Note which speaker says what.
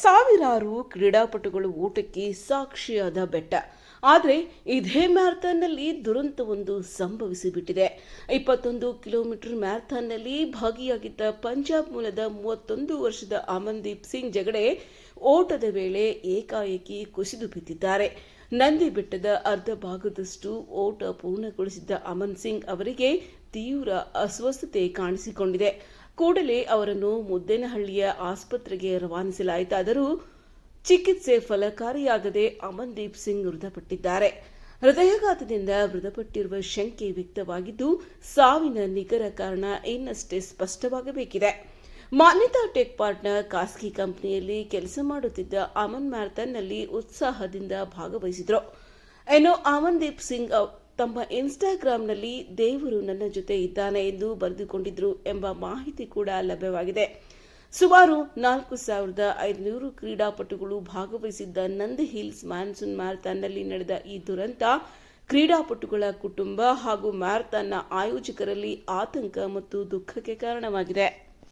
Speaker 1: ಸಾವಿರಾರು ಕ್ರೀಡಾಪಟುಗಳು ಓಟಕ್ಕೆ ಸಾಕ್ಷಿಯಾದ ಬೆಟ್ಟ. ಆದರೆ ಇದೇ ಮ್ಯಾರಥಾನ್ನಲ್ಲಿ ದುರಂತವೊಂದು ಸಂಭವಿಸಿಬಿಟ್ಟಿದೆ. 21 ಕಿಲೋಮೀಟರ್ ಮ್ಯಾರಥಾನ್ನಲ್ಲಿ ಭಾಗಿಯಾಗಿದ್ದ ಪಂಜಾಬ್ ಮೂಲದ 31 ವರ್ಷದ ಅಮನ್ದೀಪ್ ಸಿಂಗ್ ಜಗಡೆ ಓಟದ ವೇಳೆ ಏಕಾಏಕಿ ಕುಸಿದು ಬಿದ್ದಿದ್ದಾರೆ. ನಂದಿ ಬೆಟ್ಟದ ಅರ್ಧ ಭಾಗದಷ್ಟು ಓಟ ಪೂರ್ಣಗೊಳಿಸಿದ್ದ ಅಮನ್ ಸಿಂಗ್ ಅವರಿಗೆ ತೀವ್ರ ಅಸ್ವಸ್ಥತೆ ಕಾಣಿಸಿಕೊಂಡಿದೆ. ಕೂಡಲೇ ಅವರನ್ನು ಮುದ್ದೇನಹಳ್ಳಿಯ ಆಸ್ಪತ್ರೆಗೆ ರವಾನಿಸಲಾಯಿತಾದರೂ ಚಿಕಿತ್ಸೆ ಫಲಕಾರಿಯಾಗದೆ ಅಮನ್ದೀಪ್ ಸಿಂಗ್ ಮೃತಪಟ್ಟಿದ್ದಾರೆ. ಹೃದಯಾಘಾತದಿಂದ ಮೃತಪಟ್ಟಿರುವ ಶಂಕೆ ವ್ಯಕ್ತವಾಗಿದ್ದು, ಸಾವಿನ ನಿಖರ ಕಾರಣ ಇನ್ನಷ್ಟೇ ಸ್ಪಷ್ಟವಾಗಬೇಕಿದೆ. ಮಾನ್ಯತಾ ಟೆಕ್ ಪಾರ್ಟ್ನರ್ ಖಾಸಗಿ ಕಂಪನಿಯಲ್ಲಿ ಕೆಲಸ ಮಾಡುತ್ತಿದ್ದ ಅಮನ್ ಮ್ಯಾರಥಾನ್ನಲ್ಲಿ ಉತ್ಸಾಹದಿಂದ ಭಾಗವಹಿಸಿದ್ರು. ಇನ್ನು ಅಮನ್ದೀಪ್ ಸಿಂಗ್ ತಮ್ಮ ಇನ್ಸ್ಟಾಗ್ರಾಂನಲ್ಲಿ ದೇವರು ನನ್ನ ಜೊತೆ ಇದ್ದಾನೆ ಎಂದು ಬರೆದುಕೊಂಡಿದ್ರು ಎಂಬ ಮಾಹಿತಿ ಕೂಡ ಲಭ್ಯವಾಗಿದೆ. ಸುಮಾರು 4,500 ಕ್ರೀಡಾಪಟುಗಳು ಭಾಗವಹಿಸಿದ್ದ ನಂದಿ ಹಿಲ್ಸ್ ಮಾನ್ಸೂನ್ ಮ್ಯಾರಥಾನ್ನಲ್ಲಿ ನಡೆದ ಈ ದುರಂತ ಕ್ರೀಡಾಪಟುಗಳ ಕುಟುಂಬ ಹಾಗೂ ಮ್ಯಾರಥಾನ್ನ ಆಯೋಜಕರಲ್ಲಿ ಆತಂಕ ಮತ್ತು ದುಃಖಕ್ಕೆ ಕಾರಣವಾಗಿದೆ.